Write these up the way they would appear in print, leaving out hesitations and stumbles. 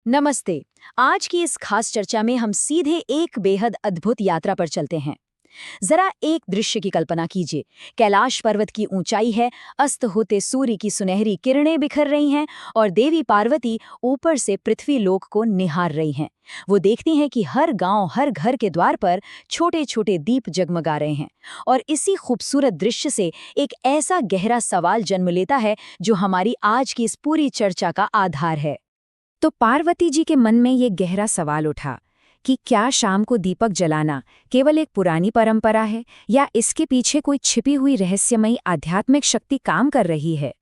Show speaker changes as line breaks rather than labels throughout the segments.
नमस्ते। आज की इस खास चर्चा में हम सीधे एक बेहद अद्भुत यात्रा पर चलते हैं। जरा एक दृश्य की कल्पना कीजिए। कैलाश पर्वत की ऊंचाई है, अस्त होते सूर्य की सुनहरी किरणें बिखर रही हैं और देवी पार्वती ऊपर से पृथ्वी लोक को निहार रही हैं। वो देखती हैं कि हर गांव, हर घर के द्वार पर छोटे छोटे दीप जगमगा रहे हैं। और इसी खूबसूरत दृश्य से एक ऐसा गहरा सवाल जन्म लेता है जो हमारी आज की इस पूरी चर्चा का आधार है।
तो पार्वती जी के मन में ये गहरा सवाल उठा कि क्या शाम को दीपक जलाना केवल एक पुरानी परंपरा है या इसके पीछे कोई छिपी हुई रहस्यमयी आध्यात्मिक शक्ति काम कर रही है।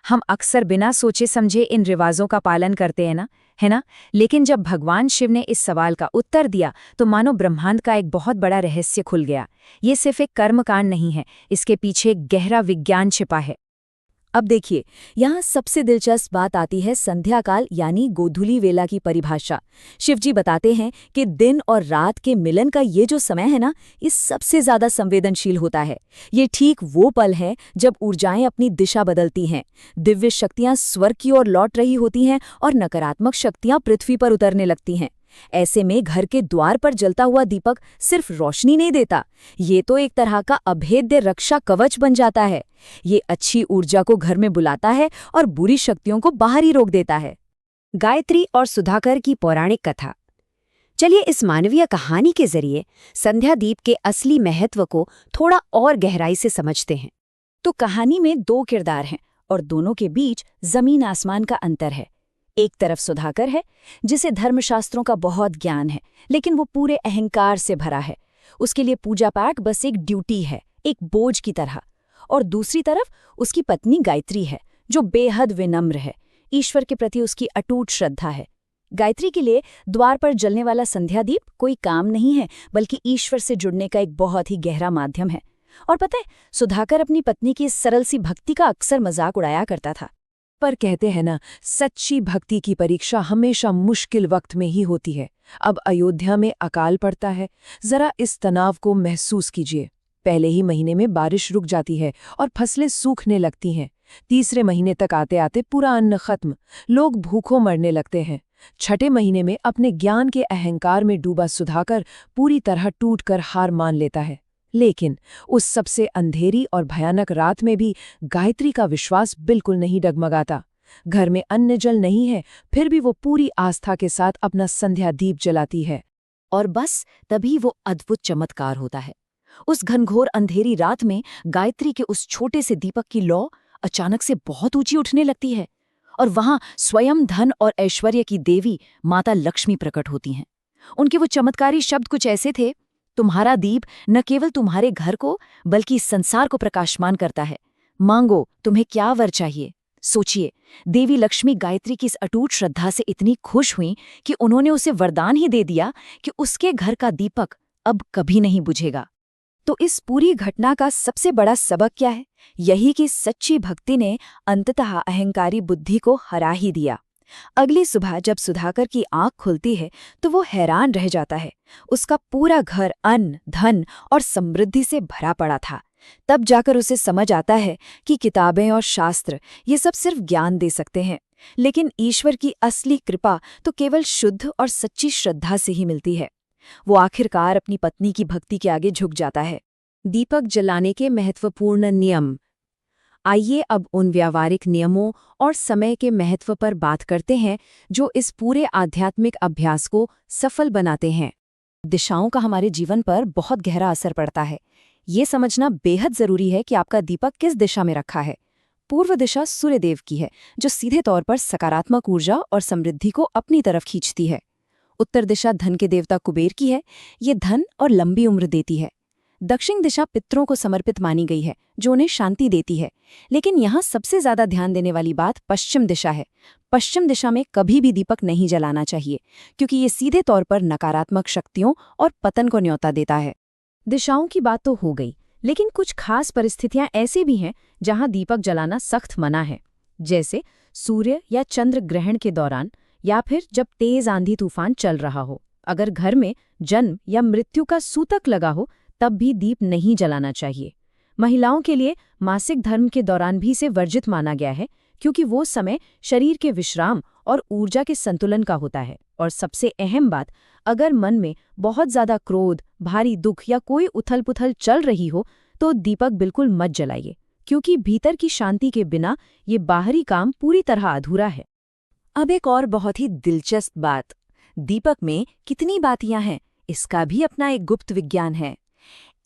हम अक्सर बिना सोचे समझे इन रिवाजों का पालन करते हैं ना, है ना? लेकिन जब भगवान शिव ने इस सवाल का उत्तर दिया तो मानो ब्रह्मांड का एक बहुत बड़ा रहस्य खुल गया। ये सिर्फ एक कर्मकांड नहीं है, इसके पीछे एक गहरा विज्ञान छिपा है।
अब देखिए, यहाँ सबसे दिलचस्प बात आती है संध्या काल यानी गोधूली वेला की परिभाषा। शिवजी बताते हैं कि दिन और रात के मिलन का ये जो समय है ना, ये सबसे ज्यादा संवेदनशील होता है। ये ठीक वो पल है जब ऊर्जाएं अपनी दिशा बदलती हैं, दिव्य शक्तियां स्वर्ग की ओर लौट रही होती हैं और नकारात्मक शक्तियां पृथ्वी पर उतरने लगती हैं। ऐसे में घर के द्वार पर जलता हुआ दीपक सिर्फ रोशनी नहीं देता, ये तो एक तरह का अभेद्य रक्षा कवच बन जाता है। ये अच्छी ऊर्जा को घर में बुलाता है और बुरी शक्तियों को बाहर ही रोक देता है।
गायत्री और सुधाकर की पौराणिक कथा। चलिए इस मानवीय कहानी के जरिए संध्या दीप के असली महत्व को थोड़ा और गहराई से समझते हैं।
तो कहानी में दो किरदार हैं और दोनों के बीच जमीन आसमान का अंतर है। एक तरफ सुधाकर है, जिसे धर्मशास्त्रों का बहुत ज्ञान है, लेकिन वो पूरे अहंकार से भरा है। उसके लिए पूजा पाठ बस एक ड्यूटी है, एक बोझ की तरह। और दूसरी तरफ उसकी पत्नी गायत्री है, जो बेहद विनम्र है। ईश्वर के प्रति उसकी अटूट श्रद्धा है। गायत्री के लिए द्वार पर जलने वाला संध्या दीप कोई काम नहीं है, बल्कि ईश्वर से जुड़ने का एक बहुत ही गहरा माध्यम है। और पता है, सुधाकर अपनी पत्नी की इस सरल सी भक्ति का अक्सर मजाक उड़ाया करता था।
पर कहते हैं ना, सच्ची भक्ति की परीक्षा हमेशा मुश्किल वक्त में ही होती है। अब अयोध्या में अकाल पड़ता है, जरा इस तनाव को महसूस कीजिए। पहले ही महीने में बारिश रुक जाती है और फसलें सूखने लगती हैं। तीसरे महीने तक आते आते पूरा अन्न खत्म, लोग भूखों मरने लगते हैं। छठे महीने में अपने ज्ञान के अहंकार में डूबा सुधाकर पूरी तरह टूटकर हार मान लेता है। लेकिन उस सबसे अंधेरी और भयानक रात में भी गायत्री का विश्वास बिल्कुल नहीं डगमगाता। घर में अन्न जल नहीं है, फिर भी वो पूरी आस्था के साथ अपना संध्या दीप जलाती है।
और बस तभी वो अद्भुत चमत्कार होता है। उस घनघोर अंधेरी रात में गायत्री के उस छोटे से दीपक की लौ अचानक से बहुत ऊंची उठने लगती है और वहां स्वयं धन और ऐश्वर्य की देवी माता लक्ष्मी प्रकट होती हैं। उनके वो चमत्कारी शब्द कुछ ऐसे थे: तुम्हारा दीप न केवल तुम्हारे घर को बल्कि संसार को प्रकाशमान करता है। मांगो, तुम्हें क्या वर चाहिए। सोचिए, देवी लक्ष्मी गायत्री की इस अटूट श्रद्धा से इतनी खुश हुई कि उन्होंने उसे वरदान ही दे दिया कि उसके घर का दीपक अब कभी नहीं बुझेगा। तो इस पूरी घटना का सबसे बड़ा सबक क्या है? यही कि सच्ची भक्ति ने अंततः अहंकारी बुद्धि को हरा ही दिया। अगली सुबह जब सुधाकर की आंख खुलती है तो वो हैरान रह जाता है। उसका पूरा घर अन्न, धन और समृद्धि से भरा पड़ा था। तब जाकर उसे समझ आता है कि किताबें और शास्त्र ये सब सिर्फ ज्ञान दे सकते हैं, लेकिन ईश्वर की असली कृपा तो केवल शुद्ध और सच्ची श्रद्धा से ही मिलती है। वो आखिरकार अपनी पत्नी की भक्ति के आगे झुक जाता है।
दीपक जलाने के महत्वपूर्ण नियम। आइए अब उन व्यावहारिक नियमों और समय के महत्व पर बात करते हैं जो इस पूरे आध्यात्मिक अभ्यास को सफल बनाते हैं।
दिशाओं का हमारे जीवन पर बहुत गहरा असर पड़ता है। ये समझना बेहद जरूरी है कि आपका दीपक किस दिशा में रखा है। पूर्व दिशा सूर्यदेव की है, जो सीधे तौर पर सकारात्मक ऊर्जा और समृद्धि को अपनी तरफ खींचती है। उत्तर दिशा धन के देवता कुबेर की है, ये धन और लंबी उम्र देती है। दक्षिण दिशा पितरों को समर्पित मानी गई है, जो उन्हें शांति देती है। लेकिन यहाँ सबसे ज्यादा ध्यान देने वाली बात पश्चिम दिशा है। पश्चिम दिशा में कभी भी दीपक नहीं जलाना चाहिए, क्योंकि ये सीधे तौर पर नकारात्मक शक्तियों और पतन को न्योता देता है।
दिशाओं की बात तो हो गई, लेकिन कुछ खास परिस्थितियां ऐसी भी हैं जहां दीपक जलाना सख्त मना है, जैसे सूर्य या चंद्र ग्रहण के दौरान या फिर जब तेज आंधी तूफान चल रहा हो। अगर घर में जन्म या मृत्यु का सूतक लगा हो तब भी दीप नहीं जलाना चाहिए। महिलाओं के लिए मासिक धर्म के दौरान भी इसे वर्जित माना गया है, क्योंकि वो समय शरीर के विश्राम और ऊर्जा के संतुलन का होता है। और सबसे अहम बात, अगर मन में बहुत ज्यादा क्रोध, भारी दुख या कोई उथल-पुथल चल रही हो तो दीपक बिल्कुल मत जलाइए, क्योंकि भीतर की शांति के बिना ये बाहरी काम पूरी तरह अधूरा है।
अब एक और बहुत ही दिलचस्प बात, दीपक में कितनी बातियां हैं, इसका भी अपना एक गुप्त विज्ञान है।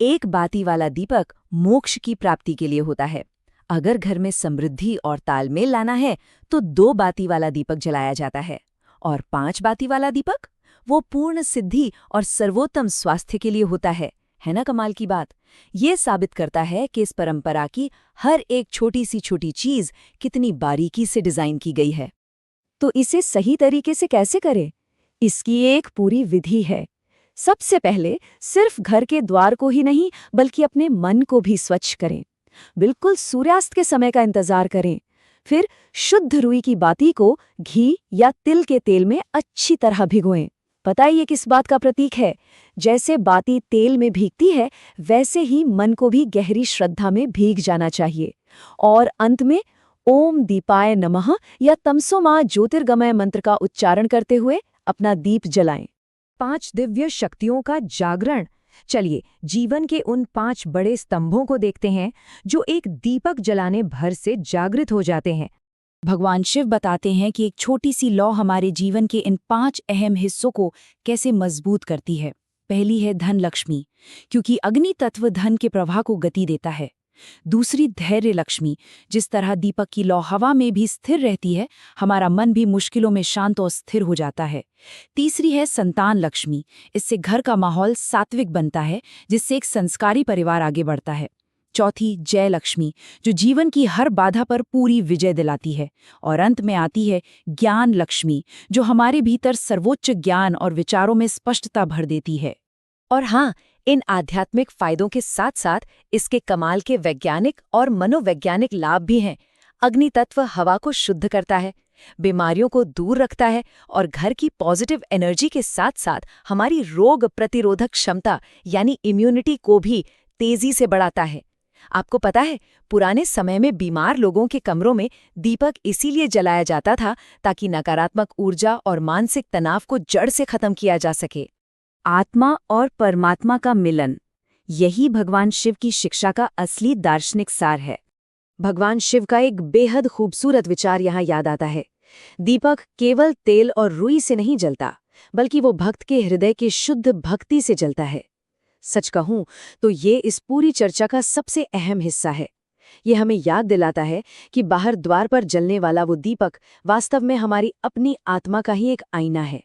एक बाती वाला दीपक मोक्ष की प्राप्ति के लिए होता है। अगर घर में समृद्धि और तालमेल लाना है तो 2 बाती वाला दीपक जलाया जाता है। और 5 बाती वाला दीपक, वो पूर्ण सिद्धि और सर्वोत्तम स्वास्थ्य के लिए होता है ना कमाल की बात। ये साबित करता है कि इस परंपरा की हर एक छोटी सी छोटी चीज कितनी बारीकी से डिजाइन की गई है।
तो इसे सही तरीके से कैसे करें? इसकी एक पूरी विधि है। सबसे पहले सिर्फ घर के द्वार को ही नहीं बल्कि अपने मन को भी स्वच्छ करें। बिल्कुल सूर्यास्त के समय का इंतजार करें। फिर शुद्ध रुई की बाती को घी या तिल के तेल में अच्छी तरह भिगोएं। पता है ये किस बात का प्रतीक है? जैसे बाती तेल में भीगती है वैसे ही मन को भी गहरी श्रद्धा में भीग जाना चाहिए। और अंत में ओम दीपाय नमः या तमसोमा ज्योतिर्गमय मंत्र का उच्चारण करते हुए अपना दीप जलाएं। 5 दिव्य शक्तियों का जागरण। चलिए जीवन के उन 5 बड़े स्तंभों को देखते हैं जो एक दीपक जलाने भर से जागृत हो जाते हैं।
भगवान शिव बताते हैं कि एक छोटी सी लौ हमारे जीवन के इन 5 अहम हिस्सों को कैसे मजबूत करती है। पहली है धन लक्ष्मी, क्योंकि अग्नि तत्व धन के प्रवाह को गति देता है। दूसरी धैर्य लक्ष्मी, जिस तरह दीपक की लौ हवा में भी स्थिर रहती है, हमारा मन भी मुश्किलों में शांत और स्थिर हो जाता है। तीसरी है संतान लक्ष्मी, इससे घर का माहौल सात्विक बनता है, जिससे एक संस्कारी परिवार आगे बढ़ता है। चौथी जय लक्ष्मी, जो जीवन की हर बाधा पर पूरी विजय दिलाती है। और अंत में आती है ज्ञान लक्ष्मी, जो हमारे भीतर सर्वोच्च ज्ञान और विचारों में स्पष्टता भर देती है।
और हाँ, इन आध्यात्मिक फायदों के साथ साथ इसके कमाल के वैज्ञानिक और मनोवैज्ञानिक लाभ भी हैं। अग्नि तत्व हवा को शुद्ध करता है, बीमारियों को दूर रखता है और घर की पॉजिटिव एनर्जी के साथ साथ हमारी रोग प्रतिरोधक क्षमता यानी इम्यूनिटी को भी तेजी से बढ़ाता है। आपको पता है, पुराने समय में बीमार लोगों के कमरों में दीपक इसीलिए जलाया जाता था ताकि नकारात्मक ऊर्जा और मानसिक तनाव को जड़ से खत्म किया जा सके। आत्मा और परमात्मा का मिलन, यही भगवान शिव की शिक्षा का असली दार्शनिक सार है। भगवान शिव का एक बेहद खूबसूरत विचार यहाँ याद आता है। दीपक केवल तेल और रुई से नहीं जलता, बल्कि वो भक्त के हृदय की शुद्ध भक्ति से जलता है। सच कहूं तो ये इस पूरी चर्चा का सबसे अहम हिस्सा है। ये हमें याद दिलाता है कि बाहर द्वार पर जलने वाला वो दीपक वास्तव में हमारी अपनी आत्मा का ही एक आईना है।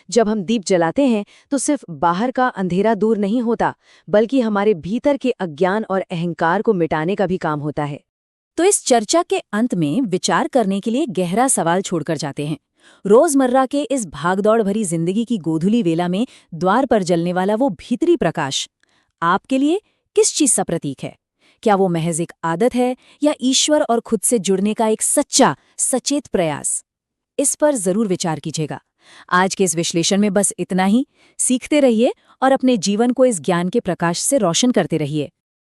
जब हम दीप जलाते हैं तो सिर्फ बाहर का अंधेरा दूर नहीं होता, बल्कि हमारे भीतर के अज्ञान और अहंकार को मिटाने का भी काम होता है।
तो इस चर्चा के अंत में विचार करने के लिए गहरा सवाल छोड़कर जाते हैं। रोजमर्रा के इस भागदौड़ भरी जिंदगी की गोधूली वेला में द्वार पर जलने वाला वो भीतरी प्रकाश आपके लिए किस चीज का प्रतीक है? क्या वो महज एक आदत है या ईश्वर और खुद से जुड़ने का एक सच्चा सचेत प्रयास? इस पर जरूर विचार कीजिएगा। आज के इस विश्लेषण में बस इतना ही। सीखते रहिए और अपने जीवन को इस ज्ञान के प्रकाश से रोशन करते रहिए।